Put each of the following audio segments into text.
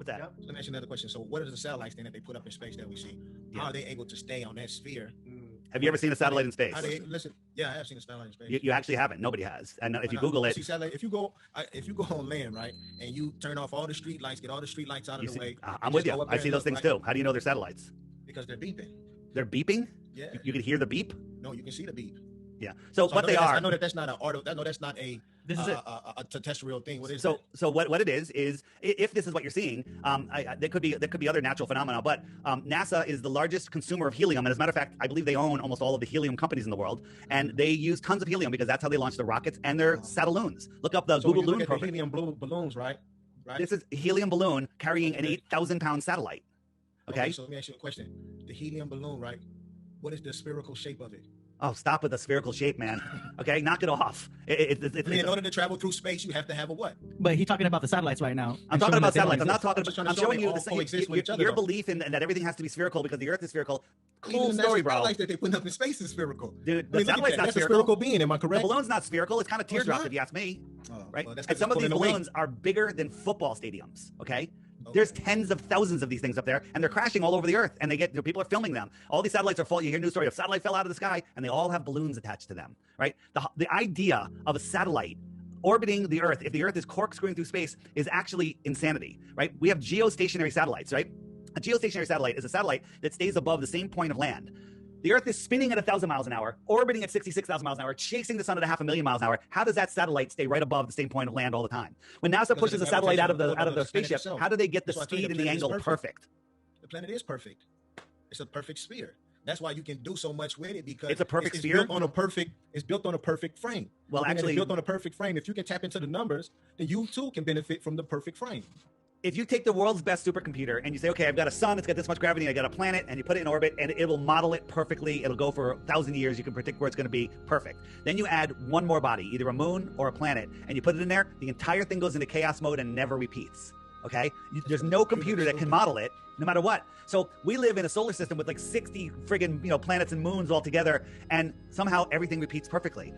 What's that? Yep. Let me ask you another question. So what are the satellites then that they put up in space that we see? Yeah. How are they able to stay on that sphere? Have you ever seen a satellite in space? Listen, yeah, I have seen a satellite in space. You actually haven't. Nobody has. And if you Google it, see satellite, if you go on land, right, and you turn off all the street lights, get all the street lights out of the way. I'm with you. I see those things too. How do you know they're satellites? Because they're beeping. They're beeping? Yeah. You can hear the beep? No, you can see the beep. Yeah. So what they are. I know that's not an auto. No, that's not a. This is a terrestrial thing. What is it? So what it is if this is what you're seeing, there could be other natural phenomena, but NASA is the largest consumer of helium, and as a matter of fact, I believe they own almost all of the helium companies in the world, and they use tons of helium because that's how they launch their rockets and their satelloons. Look up the Google Loon program. Helium balloons, right? This is a helium balloon carrying an 8,000-pound satellite. Okay. So let me ask you a question. The helium balloon, right? What is the spherical shape of it? Oh, stop with the spherical shape, man. Okay, knock it off. In order to travel through space, you have to have a what? But he's talking about the satellites right now. I'm talking about satellites. I'm not talking about. I'm showing you your other, belief in that everything has to be spherical because the Earth is spherical. Cool story, bro. Satellites that they put up in space is spherical. Dude, the satellite's not spherical. That's a spherical being. Am I correct? The balloon's not spherical. It's kind of teardrop, if you ask me. Right? Well, and some of these balloons are bigger than football stadiums. Okay. There's tens of thousands of these things up there, and they're crashing all over the Earth. And people are filming them. All these satellites are full. You hear a news story of satellite fell out of the sky, and they all have balloons attached to them. Right? The idea of a satellite orbiting the Earth, if the Earth is corkscrewing through space, is actually insanity. Right? We have geostationary satellites. Right? A geostationary satellite is a satellite that stays above the same point of land. The Earth is spinning at 1,000 miles an hour, orbiting at 66,000 miles an hour, chasing the sun at 500,000 miles an hour. How does that satellite stay right above the same point of land all the time? When NASA pushes a satellite out of the spaceship, how do they get the speed and the angle perfect? The planet is perfect. It's a perfect sphere. That's why you can do so much with it because it's a perfect sphere. It's built on a perfect frame. Well, actually, it's built on a perfect frame. If you can tap into the numbers, then you too can benefit from the perfect frame. If you take the world's best supercomputer and you say, okay, I've got a sun, it's got this much gravity, I got a planet, and you put it in orbit, and it will model it perfectly. It'll go for 1,000 years. You can predict where it's going to be perfect. Then you add one more body, either a moon or a planet, and you put it in there. The entire thing goes into chaos mode and never repeats. Okay? There's no computer that can model it, no matter what. So we live in a solar system with like 60 friggin' planets and moons all together, and somehow everything repeats perfectly.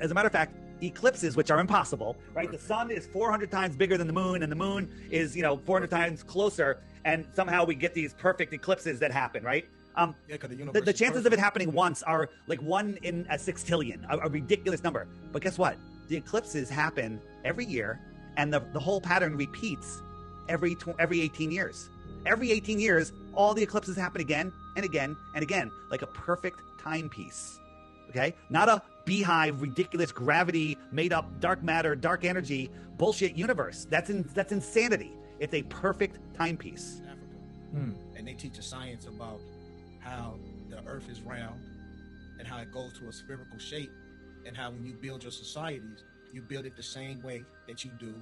As a matter of fact, eclipses, which are impossible, right? The sun is 400 times bigger than the moon, and the moon is 400 times closer, and somehow we get these perfect eclipses that happen, right? The chances of it happening once are like 1 in a 6 trillion, a ridiculous number. But guess what? The eclipses happen every year, and the whole pattern repeats every 18 years. Every 18 years, all the eclipses happen again and again and again, like a perfect timepiece. Okay? Not a beehive, ridiculous gravity, made up dark matter, dark energy, bullshit universe. That's insanity. It's a perfect timepiece. Africa. And they teach a science about how the earth is round and how it goes to a spherical shape, and how when you build your societies, you build it the same way that you do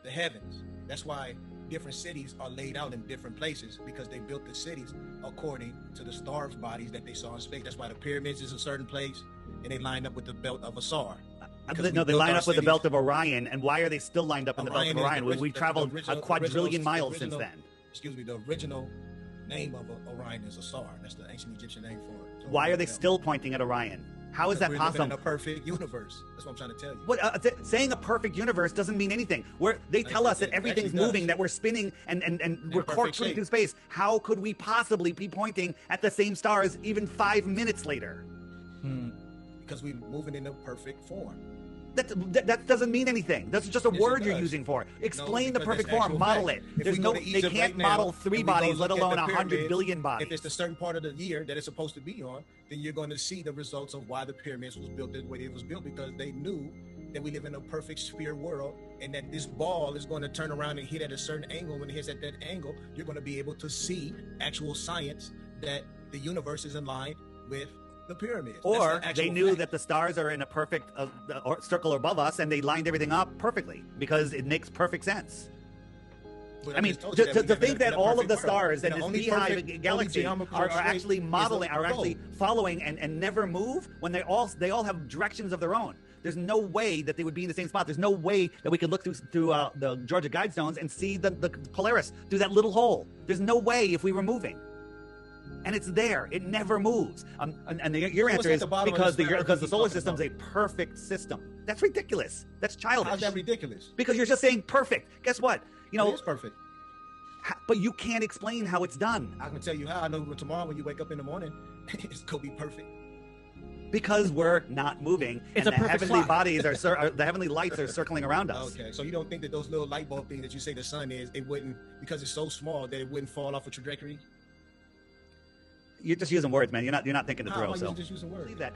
the heavens. That's why different cities are laid out in different places, because they built the cities according to the star bodies that they saw in space. That's why the pyramids is a certain place, and they line up with the belt of Asar. No, they line up with the belt of Orion. And why are they still lined up in the belt of Orion? We traveled a quadrillion miles since then. Excuse me, the original name of Orion is Asar. That's the ancient Egyptian name for it. Why are they still pointing at Orion? How is that possible? In a perfect universe. That's what I'm trying to tell you. What saying a perfect universe doesn't mean anything. They tell us that everything's moving, that we're spinning and we're corkscrewing through space. How could we possibly be pointing at the same stars even 5 minutes later? Because we're moving in a perfect form. That doesn't mean anything. That's just a word you're using for it. Explain the perfect form. Model it. They can't model 3 bodies, let alone 100 billion bodies. If it's the certain part of the year that it's supposed to be on, then you're going to see the results of why the pyramids was built the way it was built, because they knew that we live in a perfect sphere world, and that this ball is going to turn around and hit at a certain angle. When it hits at that angle, you're going to be able to see actual science that the universe is in line with the pyramids. Or they knew that the stars are in a perfect circle above us, and they lined everything up perfectly because it makes perfect sense. I mean, to think that all of the stars in this beehive galaxy are actually modeling, are actually following and never move when they all have directions of their own. There's no way that they would be in the same spot. There's no way that we could look through the Georgia Guidestones and see the Polaris through that little hole. There's no way if we were moving. And it's there. It never moves. Your answer is because the solar system's a perfect system. That's ridiculous. That's childish. How's that ridiculous? Because you're just saying perfect. Guess what? It is perfect. But you can't explain how it's done. I can tell you how. I know tomorrow when you wake up in the morning, it's gonna be perfect. Because we're not moving, It's and a the perfect heavenly clock. bodies the heavenly lights are circling around us. Okay, so you don't think that those little light bulb things that you say the sun is, it wouldn't, because it's so small that it wouldn't fall off a trajectory? You're just using words, man. You're not thinking it How through. am I So just using words? believe that.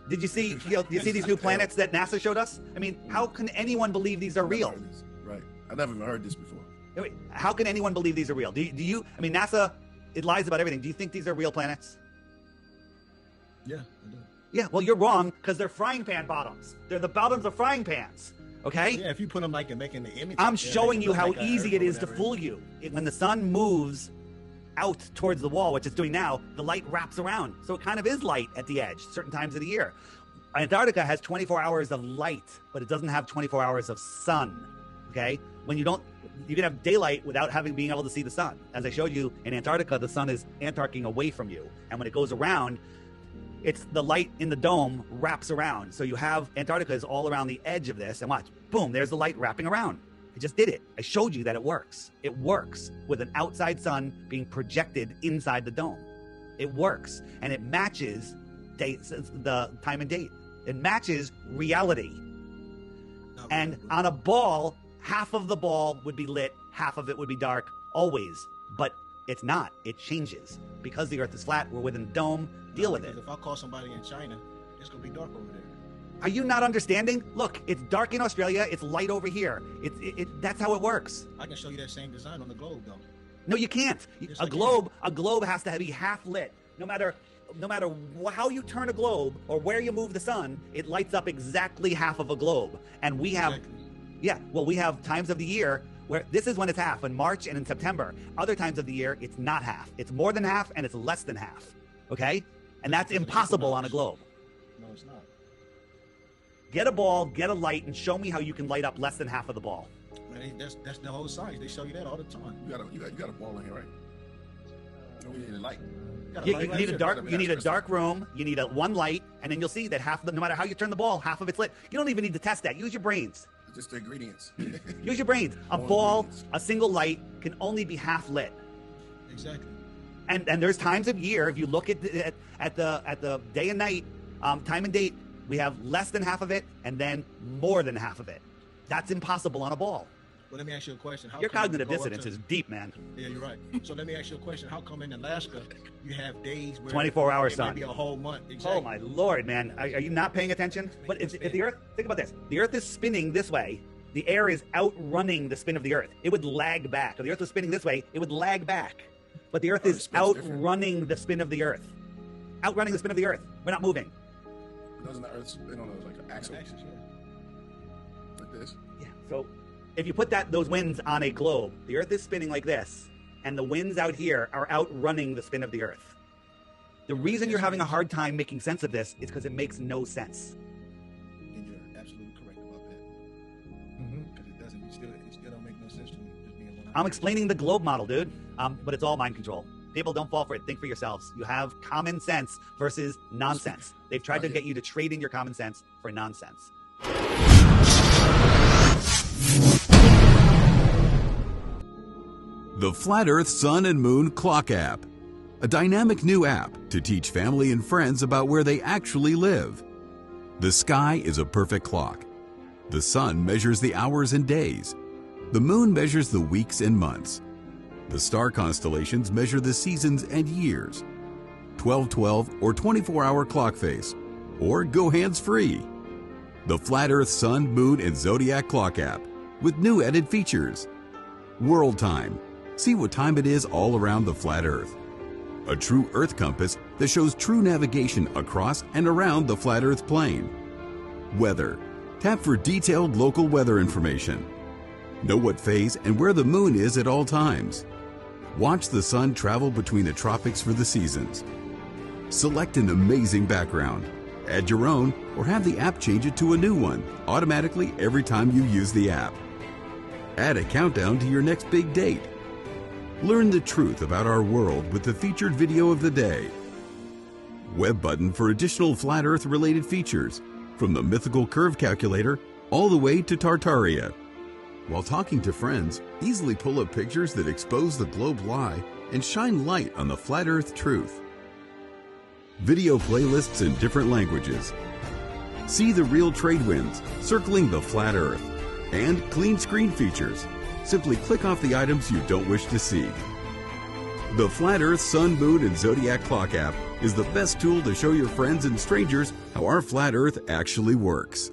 Did you see? Do you see these new planets that NASA showed us? I mean, how can anyone believe these are real? Right. I never even heard this before. Wait, how can anyone believe these are real? Do you? I mean, NASA, it lies about everything. Do you think these are real planets? Yeah, I do. Yeah. Well, you're wrong because they're frying pan bottoms. They're the bottoms of frying pans. Okay. Yeah, if you put them like and making the image. I'm up there, showing make you look how like a easy Earth it or is to whatever. fool you. When the sun moves out towards the wall, which it's doing now, the light wraps around. So it kind of is light at the edge certain times of the year. Antarctica has 24 hours of light, but it doesn't have 24 hours of sun. Okay? When you can have daylight without being able to see the sun. As I showed you, in Antarctica, the sun is antarcing away from you. And when it goes around, it's the light in the dome wraps around. So you have Antarctica is all around the edge of this. And watch, boom, there's the light wrapping around. I just did it. I showed you that it works. It works with an outside sun being projected inside the dome. It works. And it matches the time and date. It matches reality. And on a ball, half of the ball would be lit, half of it would be dark, always. But it's not. It changes. Because the Earth is flat, we're within a dome, deal with it. If I call somebody in China, it's going to be dark over there. Are you not understanding? Look, it's dark in Australia, it's light over here. That's how it works. I can show you that same design on the globe, though. No, you can't. Yes, A I can. globe has to be half lit. No matter how you turn a globe or where you move the sun, it lights up exactly half of a globe. And we have, we have times of the year where this is when it's half, in March and in September. Other times of the year, it's not half. It's more than half and it's less than half. Okay? And that's impossible on a globe. No, it's not. Get a ball, get a light, and show me how you can light up less than half of the ball. Man, that's the whole science. They show you that all the time. You got a ball in here, right? No, we need a light. You need a dark room. You need one light, and then you'll see that no matter how you turn the ball, half of it's lit. You don't even need to test that. Use your brains. Just the ingredients. Use your brains. A ball, a single light can only be half lit. Exactly. And there's times of year, if you look at the day and night, time and date, we have less than half of it and then more than half of it. That's impossible on a ball. Well, let me ask you a question. Your cognitive dissonance is deep, man. Yeah, you're right. So let me ask you a question. How come in Alaska you have days where 24-hour sun? Maybe a whole month. Exactly. Oh my Lord, man! Are you not paying attention? But if the Earth, think about this: the Earth is spinning this way. The air is outrunning the spin of the Earth. It would lag back. If the Earth was spinning this way, it would lag back. But the Earth is outrunning the spin of the Earth. Outrunning the spin of the Earth. We're not moving. Doesn't the Earth spin on like an axle? Like this? Yeah. So if you put those winds on a globe, the Earth is spinning like this, and the winds out here are outrunning the spin of the Earth. The reason you're having a hard time making sense of this is because it makes no sense. And you're absolutely correct about that. Because it doesn't. It still don't make no sense to me. Just being 100%. I'm explaining the globe model, dude. But it's all mind control. People, don't fall for it. Think for yourselves. You have common sense versus nonsense. They've tried to get you to trade in your common sense for nonsense. The Flat Earth Sun and Moon Clock App, a dynamic new app to teach family and friends about where they actually live. The sky is a perfect clock. The sun measures the hours and days. The moon measures the weeks and months. The star constellations measure the seasons and years. 12/12 or 24-hour clock face, or go hands-free. The Flat Earth Sun, Moon, and Zodiac Clock App with new added features. World Time. See what time it is all around the flat Earth. A true Earth compass that shows true navigation across and around the flat Earth plane. Weather. Tap for detailed local weather information. Know what phase and where the moon is at all times. Watch the sun travel between the tropics for the seasons. Select an amazing background. Add your own or have the app change it to a new one automatically every time you use the app. Add a countdown to your next big date. Learn the truth about our world with the featured video of the day. Web button for additional flat Earth related features, from the mythical curve calculator all the way to Tartaria. While talking to friends, easily pull up pictures that expose the globe lie and shine light on the flat Earth truth. Video playlists in different languages. See the real trade winds circling the flat Earth. And clean screen features. Simply click off the items you don't wish to see. The Flat Earth Sun, Moon, and Zodiac Clock app is the best tool to show your friends and strangers how our flat Earth actually works.